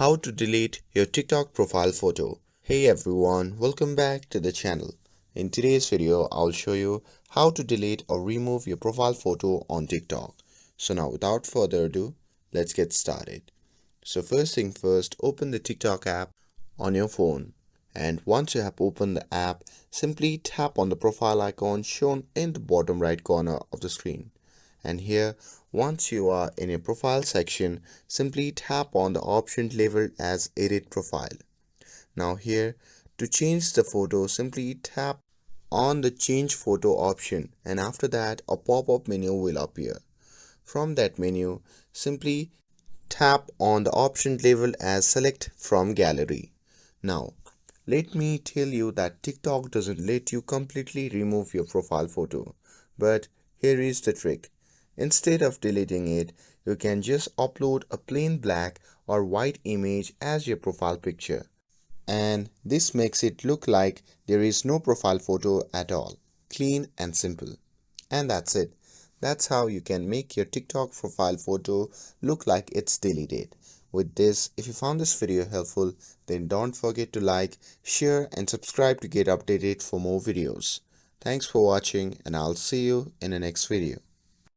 How to delete your TikTok profile photo. Hey everyone, welcome back to the channel. In today's video, I'll show you how to delete or remove your profile photo on TikTok. So now without further ado, let's get started. So first thing first, open the TikTok app on your phone. And once you have opened the app, simply tap on the profile icon shown in the bottom right corner of the screen. And here, once you are in your profile section, simply tap on the option labeled as Edit Profile. Now here, to change the photo, simply tap on the Change Photo option, and after that a pop-up menu will appear. From that menu, simply tap on the option labeled as Select from Gallery. Now, let me tell you that TikTok doesn't let you completely remove your profile photo. But here is the trick. Instead of deleting it, you can just upload a plain black or white image as your profile picture. And this makes it look like there is no profile photo at all. Clean and simple. And that's it. That's how you can make your TikTok profile photo look like it's deleted. With this, if you found this video helpful, then don't forget to like, share and subscribe to get updated for more videos. Thanks for watching and I'll see you in the next video.